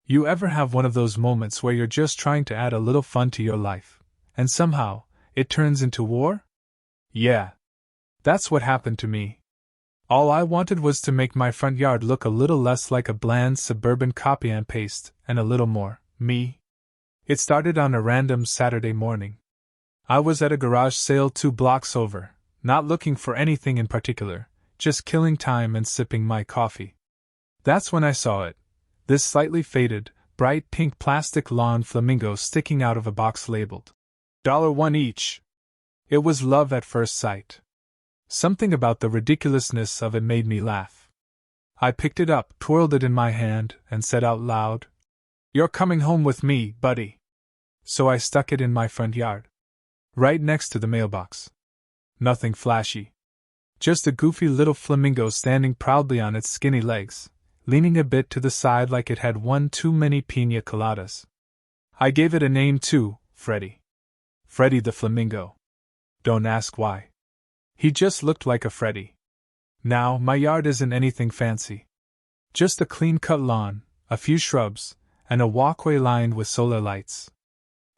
You ever have one of those moments where you're just trying to add a little fun to your life, and somehow, it turns into war? Yeah. That's what happened to me. All I wanted was to make my front yard look a little less like a bland suburban copy and paste, and a little more me. It started on a random Saturday morning. I was at a garage sale 2 blocks over, not looking for anything in particular, just killing time and sipping my coffee. That's when I saw it. This slightly faded, bright pink plastic lawn flamingo sticking out of a box labeled $1 each. It was love at first sight. Something about the ridiculousness of it made me laugh. I picked it up, twirled it in my hand, and said out loud, "You're coming home with me, buddy." So I stuck it in my front yard, right next to the mailbox. Nothing flashy. Just a goofy little flamingo standing proudly on its skinny legs, leaning a bit to the side like it had one too many piña coladas. I gave it a name too, Freddy. Freddy the Flamingo. Don't ask why. He just looked like a Freddy. Now, my yard isn't anything fancy. Just a clean-cut lawn, a few shrubs, and a walkway lined with solar lights.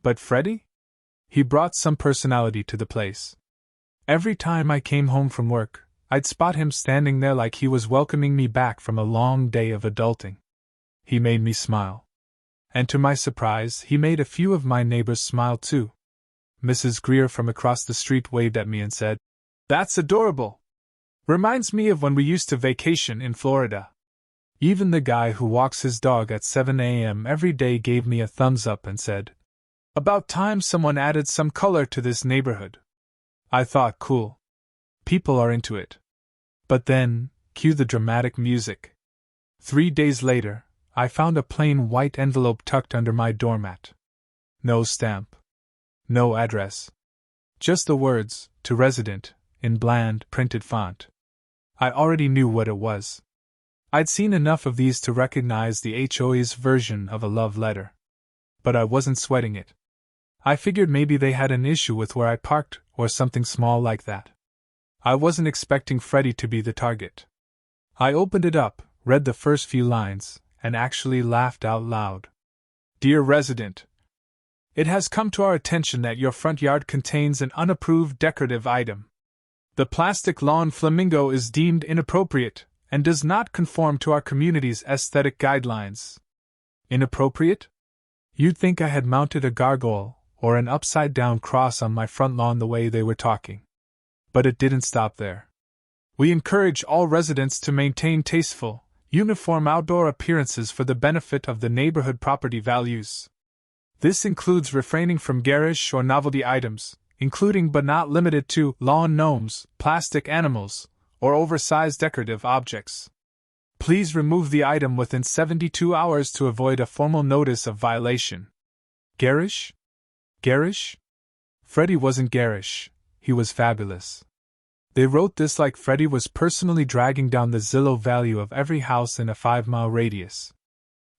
But Freddy? He brought some personality to the place. Every time I came home from work, I'd spot him standing there like he was welcoming me back from a long day of adulting. He made me smile. And to my surprise, he made a few of my neighbors smile too. Mrs. Greer from across the street waved at me and said, "That's adorable. Reminds me of when we used to vacation in Florida." Even the guy who walks his dog at 7 a.m. every day gave me a thumbs up and said, "About time someone added some color to this neighborhood." I thought, cool. People are into it. But then, cue the dramatic music. 3 days later, I found a plain white envelope tucked under my doormat. No stamp. No address. Just the words, "To resident," in bland, printed font. I already knew what it was. I'd seen enough of these to recognize the HOA's version of a love letter. But I wasn't sweating it. I figured maybe they had an issue with where I parked, or something small like that. I wasn't expecting Freddy to be the target. I opened it up, read the first few lines, and actually laughed out loud. "Dear resident, it has come to our attention that your front yard contains an unapproved decorative item. The plastic lawn flamingo is deemed inappropriate and does not conform to our community's aesthetic guidelines." Inappropriate? You'd think I had mounted a gargoyle or an upside-down cross on my front lawn the way they were talking. But it didn't stop there. "We encourage all residents to maintain tasteful, uniform outdoor appearances for the benefit of the neighborhood property values. This includes refraining from garish or novelty items, including but not limited to lawn gnomes, plastic animals, or oversized decorative objects. Please remove the item within 72 hours to avoid a formal notice of violation." Garish? Garish? Freddy wasn't garish, he was fabulous. They wrote this like Freddy was personally dragging down the Zillow value of every house in a 5-mile radius.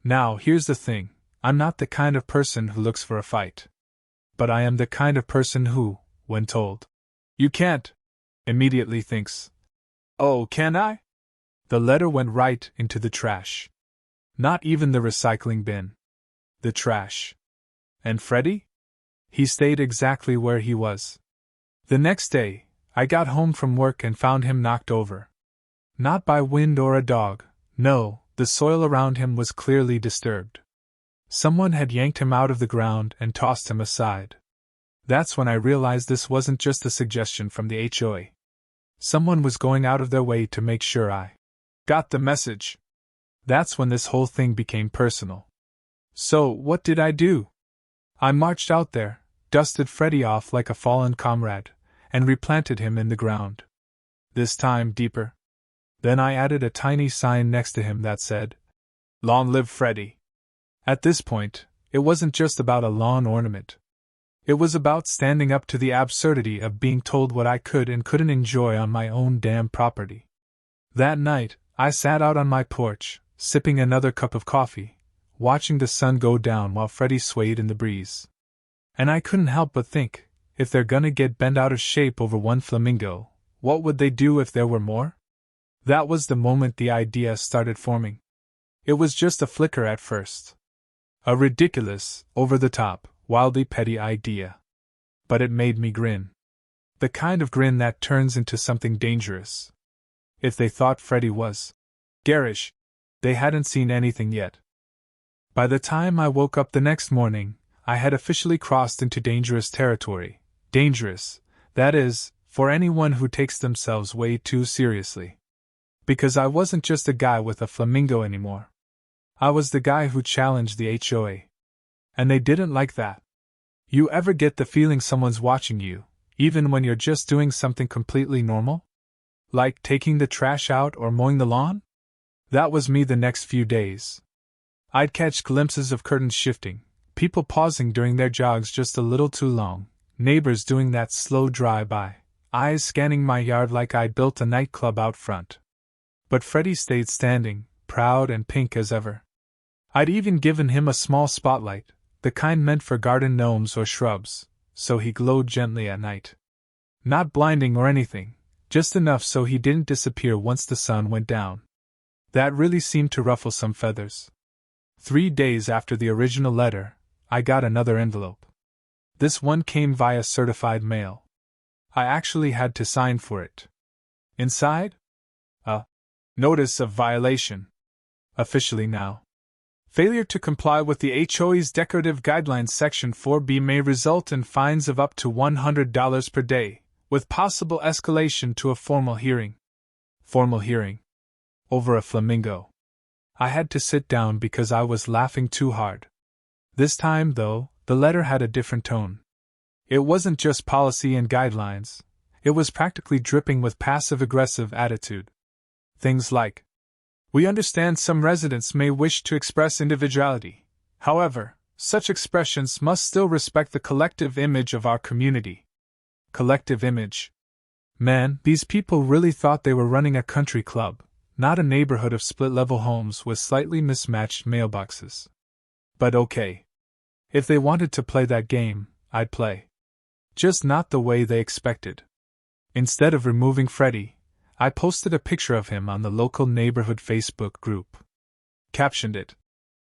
Now, here's the thing, I'm not the kind of person who looks for a fight. But I am the kind of person who, when told, "You can't," immediately thinks, "Oh, can I?" The letter went right into the trash. Not even the recycling bin. The trash. And Freddy? He stayed exactly where he was. The next day, I got home from work and found him knocked over. Not by wind or a dog, no, the soil around him was clearly disturbed. Someone had yanked him out of the ground and tossed him aside. That's when I realized this wasn't just a suggestion from the HOA. Someone was going out of their way to make sure I got the message. That's when this whole thing became personal. So, what did I do? I marched out there, dusted Freddy off like a fallen comrade, and replanted him in the ground. This time deeper. Then I added a tiny sign next to him that said, "Long live Freddy." At this point, it wasn't just about a lawn ornament. It was about standing up to the absurdity of being told what I could and couldn't enjoy on my own damn property. That night, I sat out on my porch, sipping another cup of coffee, watching the sun go down while Freddy swayed in the breeze. And I couldn't help but think, if they're gonna get bent out of shape over one flamingo, what would they do if there were more? That was the moment the idea started forming. It was just a flicker at first. A ridiculous, over-the-top, wildly petty idea. But it made me grin. The kind of grin that turns into something dangerous. If they thought Freddie was garish, they hadn't seen anything yet. By the time I woke up the next morning, I had officially crossed into dangerous territory. Dangerous, that is, for anyone who takes themselves way too seriously. Because I wasn't just a guy with a flamingo anymore. I was the guy who challenged the HOA. And they didn't like that. You ever get the feeling someone's watching you, even when you're just doing something completely normal? Like taking the trash out or mowing the lawn? That was me the next few days. I'd catch glimpses of curtains shifting, people pausing during their jogs just a little too long, neighbors doing that slow drive-by, eyes scanning my yard like I'd built a nightclub out front. But Freddie stayed standing, proud and pink as ever. I'd even given him a small spotlight, the kind meant for garden gnomes or shrubs, so he glowed gently at night. Not blinding or anything, just enough so he didn't disappear once the sun went down. That really seemed to ruffle some feathers. 3 days after the original letter, I got another envelope. This one came via certified mail. I actually had to sign for it. Inside? A notice of violation. Officially now. Failure to comply with the HOA's Decorative Guidelines Section 4B may result in fines of up to $100 per day, with possible escalation to a formal hearing. Formal hearing. Over a flamingo. I had to sit down because I was laughing too hard. This time, though, the letter had a different tone. It wasn't just policy and guidelines, it was practically dripping with passive-aggressive attitude. Things like, "We understand some residents may wish to express individuality. However, such expressions must still respect the collective image of our community." Collective image. Man, these people really thought they were running a country club, not a neighborhood of split-level homes with slightly mismatched mailboxes. But okay. If they wanted to play that game, I'd play. Just not the way they expected. Instead of removing Freddie, I posted a picture of him on the local neighborhood Facebook group. Captioned it,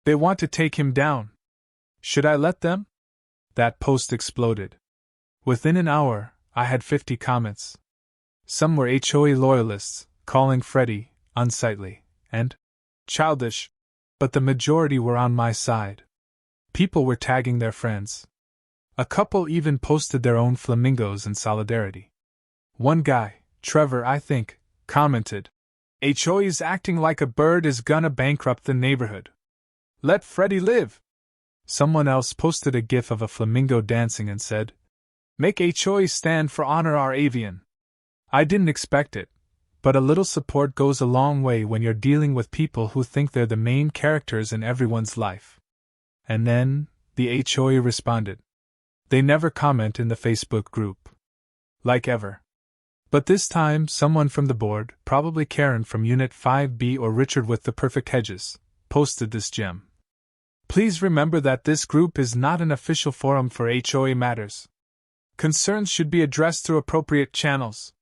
"They want to take him down. Should I let them?" That post exploded. Within an hour, I had 50 comments. Some were HOA loyalists, calling Freddie unsightly and childish, but the majority were on my side. People were tagging their friends. A couple even posted their own flamingos in solidarity. One guy, Trevor I think, commented, "HOA's acting like a bird is gonna bankrupt the neighborhood. Let Freddie live." Someone else posted a gif of a flamingo dancing and said, "Make HOA stand for honor our avian." I didn't expect it, but a little support goes a long way when you're dealing with people who think they're the main characters in everyone's life. And then, the HOA responded. They never comment in the Facebook group. Like ever. But this time, someone from the board, probably Karen from Unit 5B or Richard with the perfect hedges, posted this gem. "Please remember that this group is not an official forum for HOA matters. Concerns should be addressed through appropriate channels.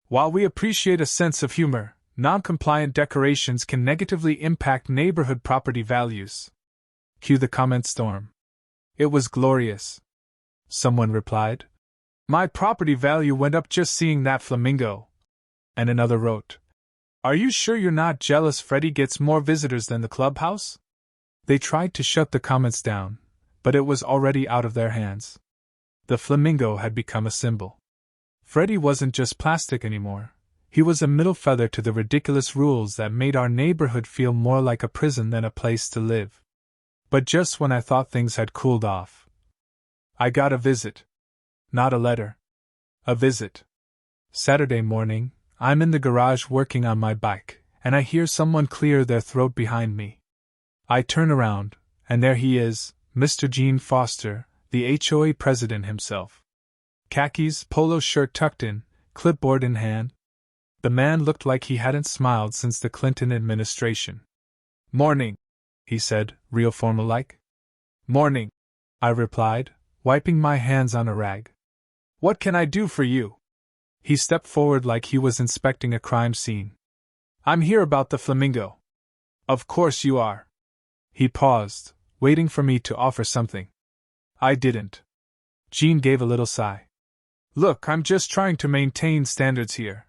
While we appreciate a sense of humor, non-compliant decorations can negatively impact neighborhood property values." Cue the comment storm. "It was glorious," someone replied. "My property value went up just seeing that flamingo." And another wrote, "Are you sure you're not jealous Freddie gets more visitors than the clubhouse?" They tried to shut the comments down, but it was already out of their hands. The flamingo had become a symbol. Freddie wasn't just plastic anymore. He was a middle feather to the ridiculous rules that made our neighborhood feel more like a prison than a place to live. But just when I thought things had cooled off, I got a visit. Not a letter. A visit. Saturday morning, I'm in the garage working on my bike, and I hear someone clear their throat behind me. I turn around, and there he is, Mr. Gene Foster, the HOA president himself. Khakis, polo shirt tucked in, clipboard in hand. The man looked like he hadn't smiled since the Clinton administration. "Morning," he said, real formal-like. "Morning," I replied, wiping my hands on a rag. "What can I do for you?" He stepped forward like he was inspecting a crime scene. "I'm here about the flamingo." "Of course you are." He paused, waiting for me to offer something. I didn't. Jean gave a little sigh. Look, I'm just trying to maintain standards here.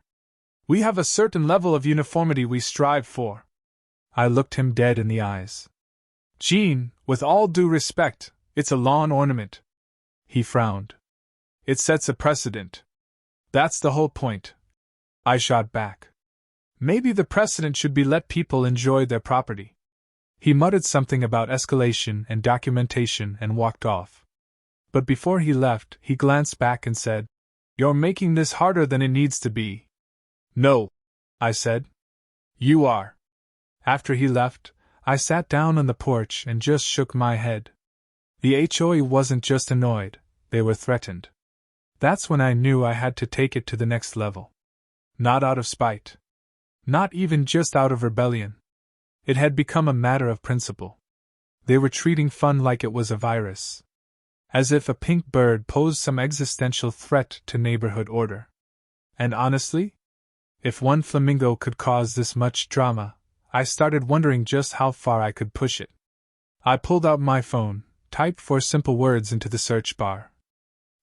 We have a certain level of uniformity we strive for. I looked him dead in the eyes. Jean, with all due respect, it's a lawn ornament. He frowned. It sets a precedent. That's the whole point. I shot back. Maybe the precedent should be let people enjoy their property. He muttered something about escalation and documentation and walked off. But before he left, he glanced back and said, You're making this harder than it needs to be. No, I said. You are. After he left, I sat down on the porch and just shook my head. The HOA wasn't just annoyed, they were threatened. That's when I knew I had to take it to the next level. Not out of spite. Not even just out of rebellion. It had become a matter of principle. They were treating fun like it was a virus. As if a pink bird posed some existential threat to neighborhood order. And honestly, if one flamingo could cause this much drama, I started wondering just how far I could push it. I pulled out my phone, typed 4 simple words into the search bar.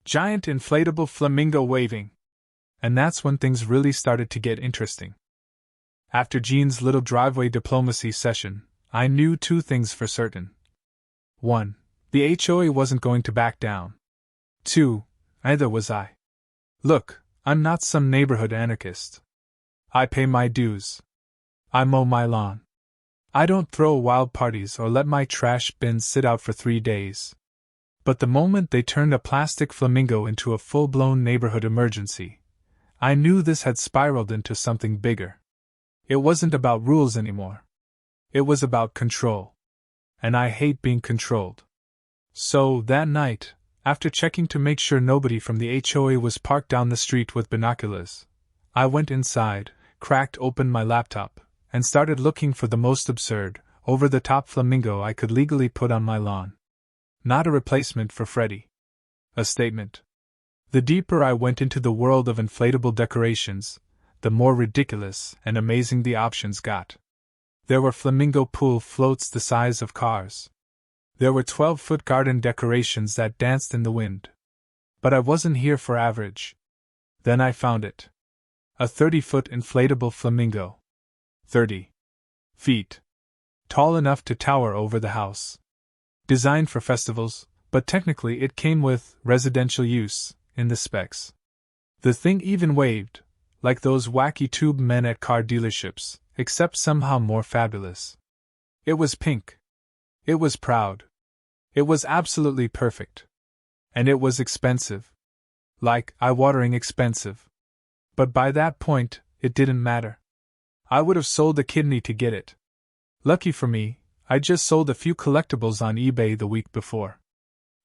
Giant inflatable flamingo waving. And that's when things really started to get interesting. After Jean's little driveway diplomacy session, I knew 2 things for certain. 1. The HOA wasn't going to back down. 2. Neither was I. Look, I'm not some neighborhood anarchist. I pay my dues. I mow my lawn. I don't throw wild parties or let my trash bins sit out for 3 days. But the moment they turned a plastic flamingo into a full-blown neighborhood emergency, I knew this had spiraled into something bigger. It wasn't about rules anymore. It was about control. And I hate being controlled. So, that night, after checking to make sure nobody from the HOA was parked down the street with binoculars, I went inside, cracked open my laptop, and started looking for the most absurd, over-the-top flamingo I could legally put on my lawn. Not a replacement for Freddy. A statement. The deeper I went into the world of inflatable decorations, the more ridiculous and amazing the options got. There were flamingo pool floats the size of cars. There were 12-foot garden decorations that danced in the wind. But I wasn't here for average. Then I found it. A 30-foot inflatable flamingo. 30 feet. Tall enough to tower over the house. Designed for festivals, but technically it came with residential use in the specs. The thing even waved, like those wacky tube men at car dealerships, except somehow more fabulous. It was pink. It was proud. It was absolutely perfect. And it was expensive. Like, eye-watering expensive. But by that point, it didn't matter. I would have sold a kidney to get it. Lucky for me, I just sold a few collectibles on eBay the week before.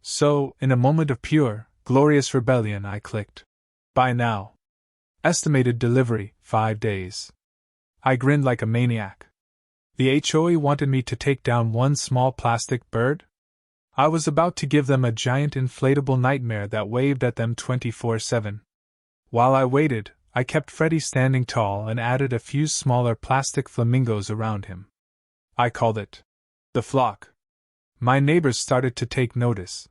So, in a moment of pure, glorious rebellion, I clicked. Buy now. Estimated delivery, 5 days. I grinned like a maniac. The HOA wanted me to take down one small plastic bird? I was about to give them a giant inflatable nightmare that waved at them 24/7. While I waited, I kept Freddy standing tall and added a few smaller plastic flamingos around him. I called it the flock. My neighbors started to take notice.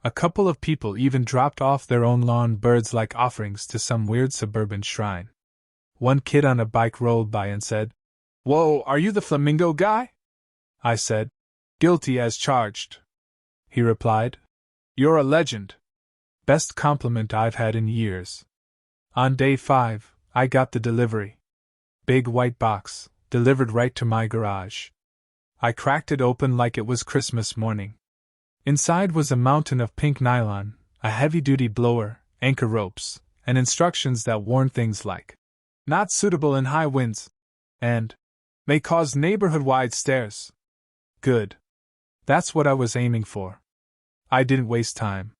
A couple of people even dropped off their own lawn birds like offerings to some weird suburban shrine. One kid on a bike rolled by and said, "Whoa, are you the flamingo guy?" I said, "Guilty as charged." He replied, "You're a legend." Best compliment I've had in years. On day 5, I got the delivery. Big white box, delivered right to my garage. I cracked it open like it was Christmas morning. Inside was a mountain of pink nylon, a heavy-duty blower, anchor ropes, and instructions that warned things like, "Not suitable in high winds," and "May cause neighborhood-wide stares." Good. That's what I was aiming for. I didn't waste time.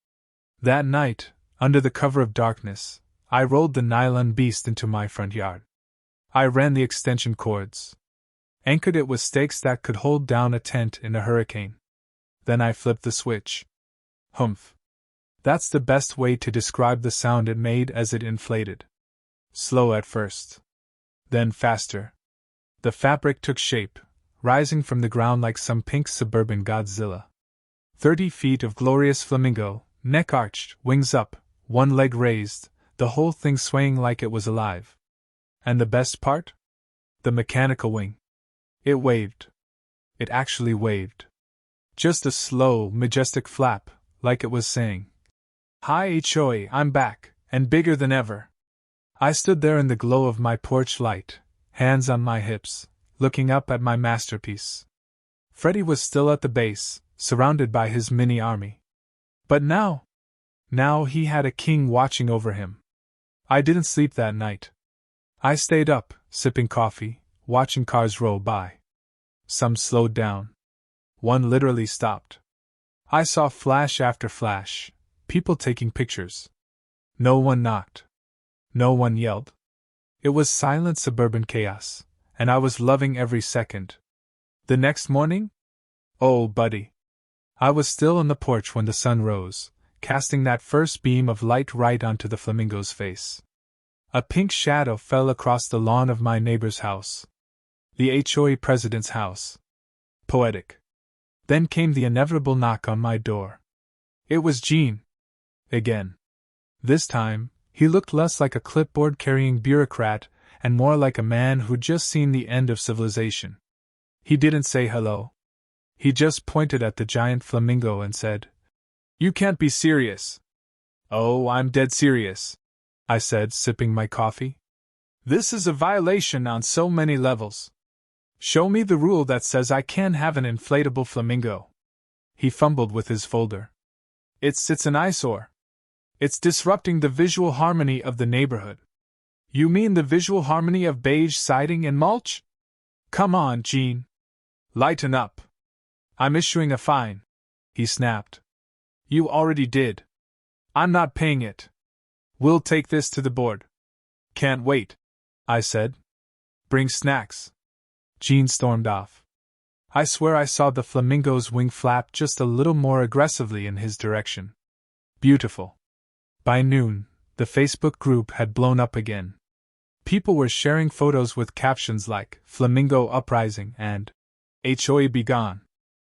That night, under the cover of darkness, I rolled the nylon beast into my front yard. I ran the extension cords. Anchored it with stakes that could hold down a tent in a hurricane. Then I flipped the switch. Humph. That's the best way to describe the sound it made as it inflated. Slow at first. Then faster. The fabric took shape, rising from the ground like some pink suburban Godzilla. 30 feet of glorious flamingo, neck arched, wings up, one leg raised, the whole thing swaying like it was alive. And the best part? The mechanical wing. It waved. It actually waved. Just a slow, majestic flap, like it was saying, "Hi HOA, I'm back, and bigger than ever." I stood there in the glow of my porch light, hands on my hips, looking up at my masterpiece. Freddie was still at the base, surrounded by his mini army. But now he had a king watching over him. I didn't sleep that night. I stayed up, sipping coffee, watching cars roll by. Some slowed down. One literally stopped. I saw flash after flash, people taking pictures. No one knocked. No one yelled. It was silent suburban chaos, and I was loving every second. The next morning? Oh, buddy. I was still on the porch when the sun rose, casting that first beam of light right onto the flamingo's face. A pink shadow fell across the lawn of my neighbor's house. The HOA president's house. Poetic. Then came the inevitable knock on my door. It was Gene. Again. This time, he looked less like a clipboard-carrying bureaucrat and more like a man who'd just seen the end of civilization. He didn't say hello. He just pointed at the giant flamingo and said, "You can't be serious." "Oh, I'm dead serious," I said, sipping my coffee. "This is a violation on so many levels. Show me the rule that says I can't have an inflatable flamingo." He fumbled with his folder. It's an eyesore. It's disrupting the visual harmony of the neighborhood." "You mean the visual harmony of beige siding and mulch? Come on, Gene. Lighten up. I'm issuing a fine," he snapped. "You already did. I'm not paying it. We'll take this to the board." "Can't wait," I said. "Bring snacks." Gene stormed off. I swear I saw the flamingo's wing flap just a little more aggressively in his direction. Beautiful. By noon, the Facebook group had blown up again. People were sharing photos with captions like "Flamingo Uprising" and "HOA Be Gone."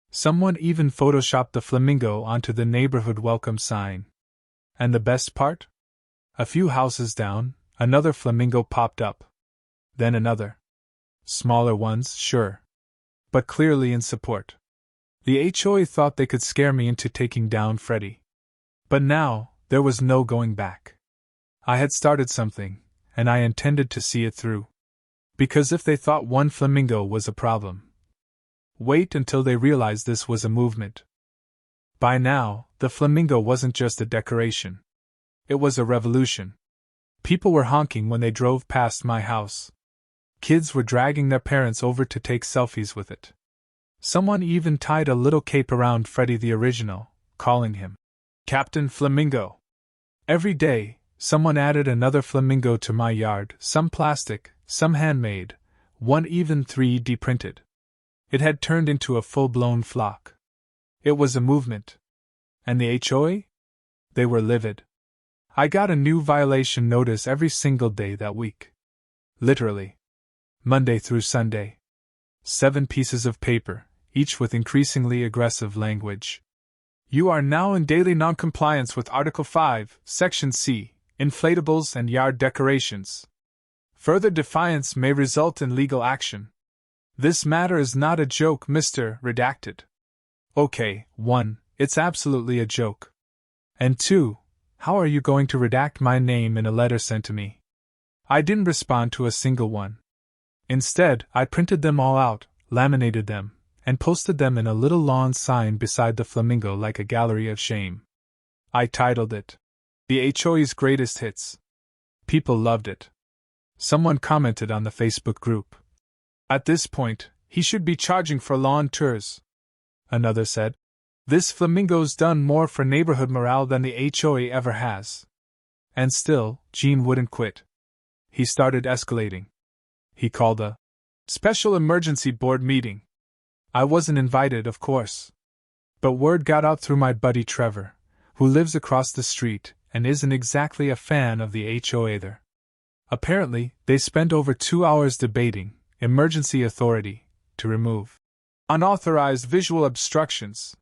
Someone even photoshopped the flamingo onto the neighborhood welcome sign. And the best part? A few houses down, another flamingo popped up. Then another. Smaller ones, sure. But clearly in support. The HOA thought they could scare me into taking down Freddie. But now, there was no going back. I had started something, and I intended to see it through. Because if they thought one flamingo was a problem, wait until they realized this was a movement. By now, the flamingo wasn't just a decoration. It was a revolution. People were honking when they drove past my house. Kids were dragging their parents over to take selfies with it. Someone even tied a little cape around Freddie the original, calling him Captain Flamingo. Every day, someone added another flamingo to my yard, some plastic, some handmade, one even 3D printed. It had turned into a full-blown flock. It was a movement. And the HOA? They were livid. I got a new violation notice every single day that week. Literally. Monday through Sunday. 7 pieces of paper, each with increasingly aggressive language. "You are now in daily noncompliance with Article 5, Section C, inflatables and yard decorations. Further defiance may result in legal action. This matter is not a joke, Mr. Redacted." Okay, 1, it's absolutely a joke. And 2, how are you going to redact my name in a letter sent to me? I didn't respond to a single one. Instead, I printed them all out, laminated them, and posted them in a little lawn sign beside the flamingo like a gallery of shame. I titled it, "The HOA's Greatest Hits." People loved it. Someone commented on the Facebook group, "At this point, he should be charging for lawn tours." Another said, "This flamingo's done more for neighborhood morale than the HOA ever has." And still, Gene wouldn't quit. He started escalating. He called a special emergency board meeting. I wasn't invited, of course. But word got out through my buddy Trevor, who lives across the street and isn't exactly a fan of the HOA either. Apparently, they spent over 2 hours debating, emergency authority, to remove unauthorized visual obstructions,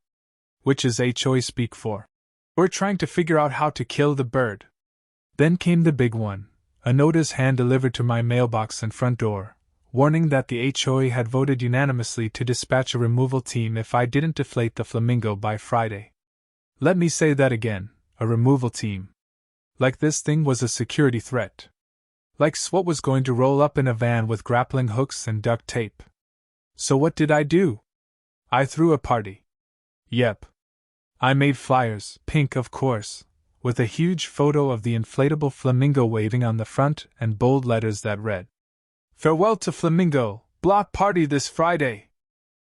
which is HOA speak for we're trying to figure out how to kill the bird. Then came the big one, a notice hand-delivered to my mailbox and front door, warning that the HOA had voted unanimously to dispatch a removal team if I didn't deflate the Flamingo by Friday. Let me say that again, a removal team. Like this thing was a security threat. Like SWAT was going to roll up in a van with grappling hooks and duct tape. So what did I do? I threw a party. Yep. I made flyers, pink of course, with a huge photo of the inflatable flamingo waving on the front and bold letters that read, "Farewell to Flamingo, block party this Friday.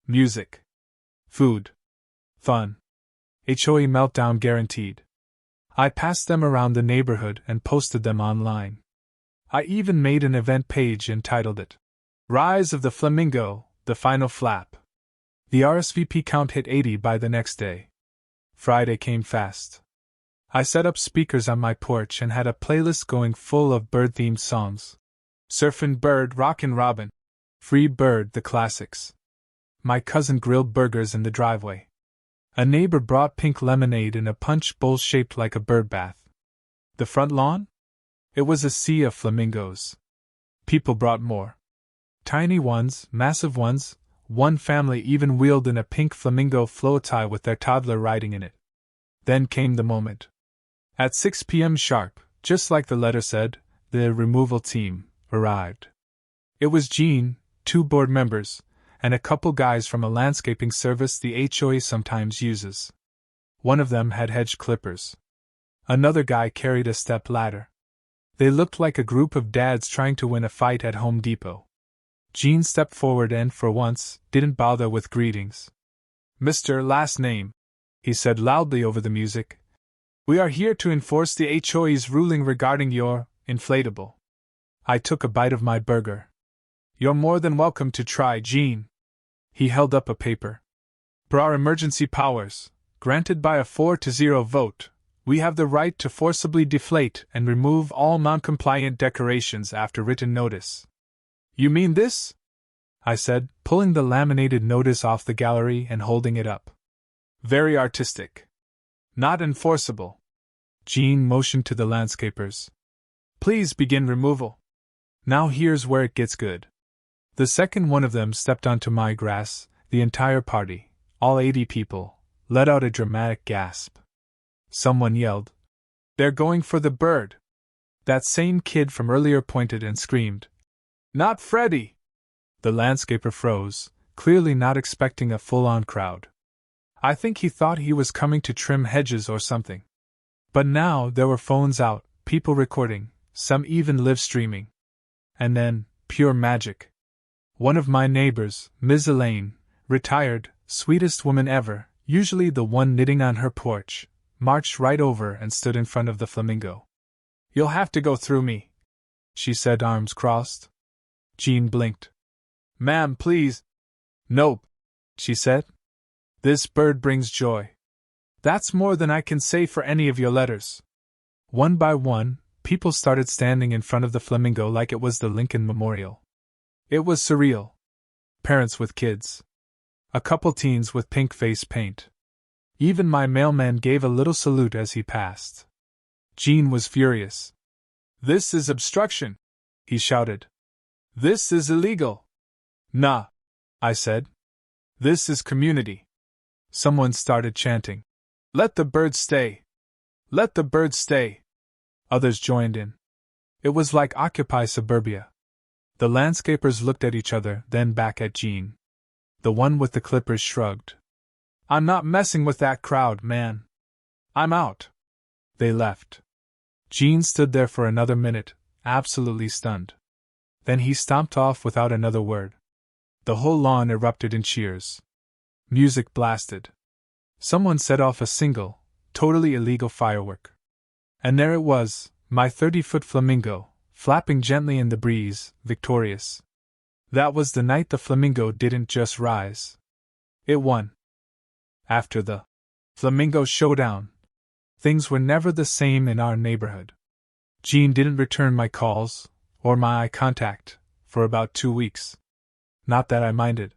Music. Food. Fun. HOA meltdown guaranteed." I passed them around the neighborhood and posted them online. I even made an event page and titled it, "Rise of the Flamingo, the Final Flap." The RSVP count hit 80 by the next day. Friday came fast. I set up speakers on my porch and had a playlist going full of bird-themed songs. Surfin' Bird, Rockin' Robin, Free Bird, the classics. My cousin grilled burgers in the driveway. A neighbor brought pink lemonade in a punch bowl shaped like a bird bath. The front lawn? It was a sea of flamingos. People brought more. Tiny ones, massive ones. One family even wheeled in a pink flamingo floatie with their toddler riding in it. Then came the moment. At 6 p.m. sharp, just like the letter said, the removal team arrived. It was Jean, 2 board members, and a couple guys from a landscaping service the HOA sometimes uses. One of them had hedge clippers. Another guy carried a step ladder. They looked like a group of dads trying to win a fight at Home Depot. Jean stepped forward and, for once, didn't bother with greetings. "Mr. Last Name," he said loudly over the music. "We are here to enforce the HOA's ruling regarding your inflatable." I took a bite of my burger. "You're more than welcome to try, Jean." He held up a paper. "Per our emergency powers, granted by a 4-0 vote, we have the right to forcibly deflate and remove all non-compliant decorations after written notice." "You mean this?" I said, pulling the laminated notice off the gallery and holding it up. "Very artistic. Not enforceable." Jean motioned to the landscapers. "Please begin removal." Now here's where it gets good. The second one of them stepped onto my grass, the entire party, all 80 people, let out a dramatic gasp. Someone yelled, "They're going for the bird." That same kid from earlier pointed and screamed, "Not Freddy!" The landscaper froze, clearly not expecting a full-on crowd. I think he thought he was coming to trim hedges or something. But now there were phones out, people recording, some even live-streaming. And then, pure magic. One of my neighbors, Ms. Elaine, retired, sweetest woman ever, usually the one knitting on her porch, marched right over and stood in front of the flamingo. "You'll have to go through me," she said, arms crossed. Jean blinked. "Ma'am, please." "Nope," she said. "This bird brings joy. That's more than I can say for any of your letters." One by one, people started standing in front of the flamingo like it was the Lincoln Memorial. It was surreal. Parents with kids. A couple teens with pink face paint. Even my mailman gave a little salute as he passed. Jean was furious. "This is obstruction," he shouted. "This is illegal." "Nah," I said. "This is community." Someone started chanting, "Let the bird stay! Let the bird stay!" Others joined in. It was like Occupy Suburbia. The landscapers looked at each other, then back at Jean. The one with the clippers shrugged. "I'm not messing with that crowd, man. I'm out." They left. Jean stood there for another minute, absolutely stunned. Then he stomped off without another word. The whole lawn erupted in cheers. Music blasted. Someone set off a single, totally illegal firework. And there it was, my 30-foot flamingo, flapping gently in the breeze, victorious. That was the night the flamingo didn't just rise. It won. After the flamingo showdown, things were never the same in our neighborhood. Jean didn't return my calls, or my eye contact, for about 2 weeks. Not that I minded.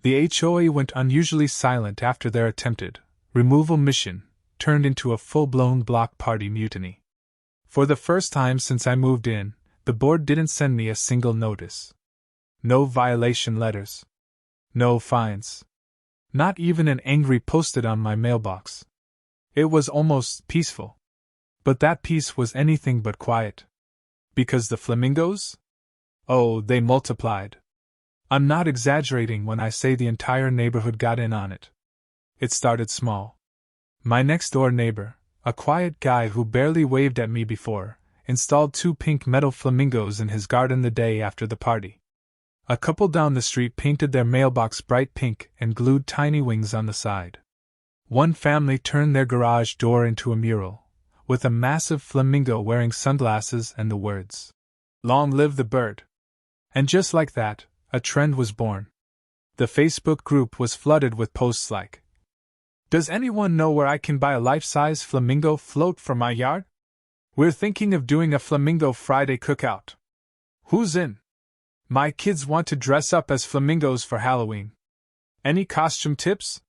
The HOA went unusually silent after their attempted removal mission turned into a full-blown block party mutiny. For the first time since I moved in, the board didn't send me a single notice. No violation letters. No fines. Not even an angry post-it on my mailbox. It was almost peaceful. But that peace was anything but quiet. Because the flamingos? Oh, they multiplied. I'm not exaggerating when I say the entire neighborhood got in on it. It started small. My next-door neighbor, a quiet guy who barely waved at me before, installed 2 pink metal flamingos in his garden the day after the party. A couple down the street painted their mailbox bright pink and glued tiny wings on the side. One family turned their garage door into a mural, with a massive flamingo wearing sunglasses and the words, "Long live the bird." And just like that, a trend was born. The Facebook group was flooded with posts like, "Does anyone know where I can buy a life-size flamingo float for my yard? We're thinking of doing a Flamingo Friday cookout. Who's in? My kids want to dress up as flamingos for Halloween. Any costume tips?"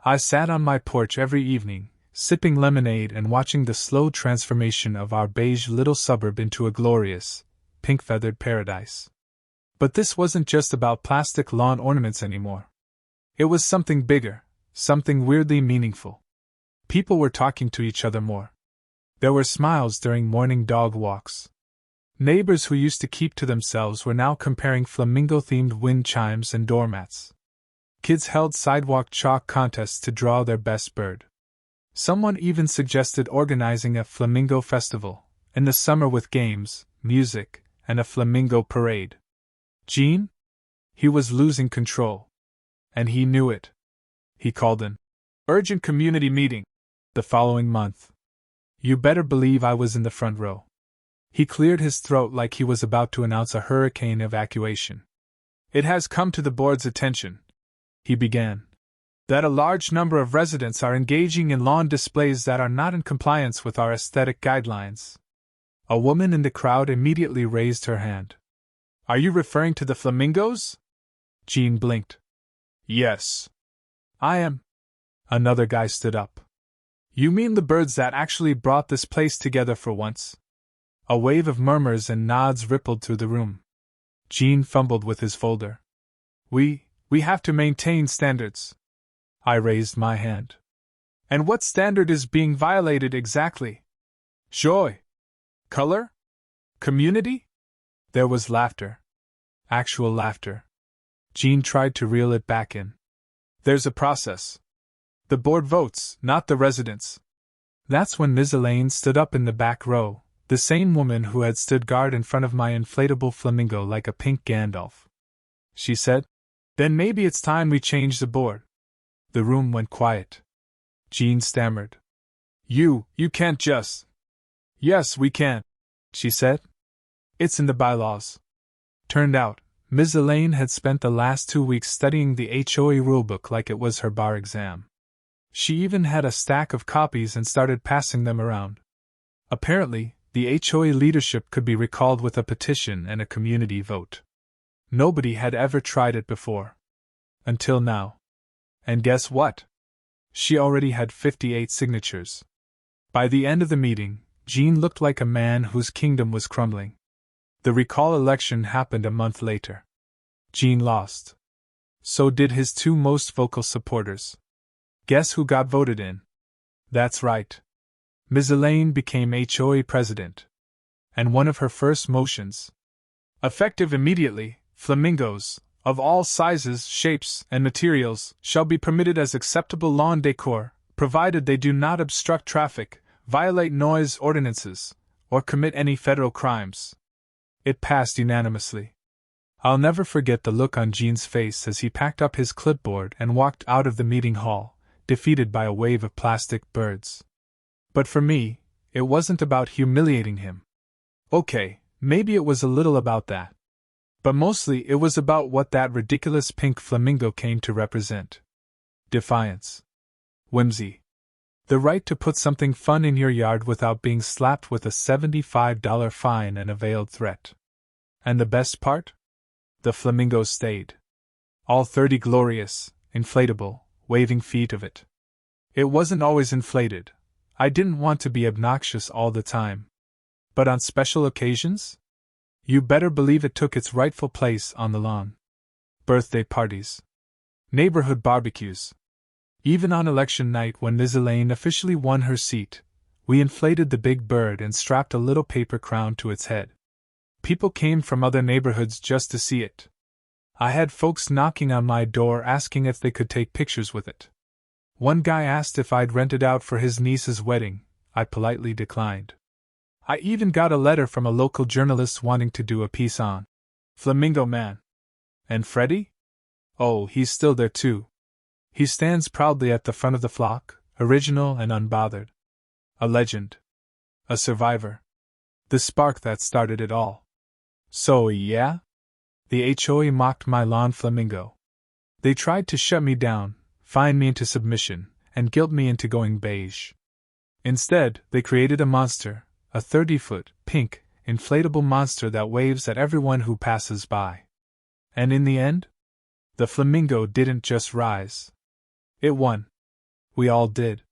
I sat on my porch every evening, sipping lemonade and watching the slow transformation of our beige little suburb into a glorious, pink-feathered paradise. But this wasn't just about plastic lawn ornaments anymore. It was something bigger, something weirdly meaningful. People were talking to each other more. There were smiles during morning dog walks. Neighbors who used to keep to themselves were now comparing flamingo-themed wind chimes and doormats. Kids held sidewalk chalk contests to draw their best bird. Someone even suggested organizing a flamingo festival in the summer with games, music, and a flamingo parade. Gene? He was losing control. And he knew it. He called an urgent community meeting the following month. You better believe I was in the front row. He cleared his throat like he was about to announce a hurricane evacuation. "It has come to the board's attention," he began, "that a large number of residents are engaging in lawn displays that are not in compliance with our aesthetic guidelines." A woman in the crowd immediately raised her hand. "Are you referring to the flamingos?" Jean blinked. "Yes. I am." Another guy stood up. "You mean the birds that actually brought this place together for once?" A wave of murmurs and nods rippled through the room. Jean fumbled with his folder. We have to maintain standards." I raised my hand. "And what standard is being violated exactly? Joy? Color? Community?" There was laughter. Actual laughter. Jean tried to reel it back in. "There's a process. The board votes, not the residents." That's when Ms. Elaine stood up in the back row, the same woman who had stood guard in front of my inflatable flamingo like a pink Gandalf. She said, "Then maybe it's time we change the board." The room went quiet. Jean stammered. You can't just." "Yes, we can," she said. "It's in the bylaws." Turned out, Ms. Elaine had spent the last 2 weeks studying the HOA rulebook like it was her bar exam. She even had a stack of copies and started passing them around. Apparently, the HOA leadership could be recalled with a petition and a community vote. Nobody had ever tried it before. Until now. And guess what? She already had 58 signatures. By the end of the meeting, Jean looked like a man whose kingdom was crumbling. The recall election happened a month later. Jean lost. So did his 2 most vocal supporters. Guess who got voted in? That's right. Ms. Elaine became HOA president. And one of her first motions, effective immediately, flamingos, of all sizes, shapes, and materials, shall be permitted as acceptable lawn decor, provided they do not obstruct traffic, violate noise ordinances, or commit any federal crimes. It passed unanimously. I'll never forget the look on Jean's face as he packed up his clipboard and walked out of the meeting hall, defeated by a wave of plastic birds. But for me, it wasn't about humiliating him. Okay, maybe it was a little about that. But mostly it was about what that ridiculous pink flamingo came to represent. Defiance. Whimsy. The right to put something fun in your yard without being slapped with a $75 fine and a veiled threat. And the best part? The flamingos stayed. All 30 glorious, inflatable, waving feet of it. It wasn't always inflated. I didn't want to be obnoxious all the time. But on special occasions? You better believe it took its rightful place on the lawn. Birthday parties. Neighborhood barbecues. Even on election night when Liz Elaine officially won her seat, we inflated the big bird and strapped a little paper crown to its head. People came from other neighborhoods just to see it. I had folks knocking on my door asking if they could take pictures with it. One guy asked if I'd rent it out for his niece's wedding. I politely declined. I even got a letter from a local journalist wanting to do a piece on Flamingo Man. And Freddie? Oh, he's still there too. He stands proudly at the front of the flock, original and unbothered. A legend. A survivor. The spark that started it all. So, yeah? The HOA mocked my lawn flamingo. They tried to shut me down, fine me into submission, and guilt me into going beige. Instead, they created a monster, a 30-foot, pink, inflatable monster that waves at everyone who passes by. And in the end? The flamingo didn't just rise. It won. We all did.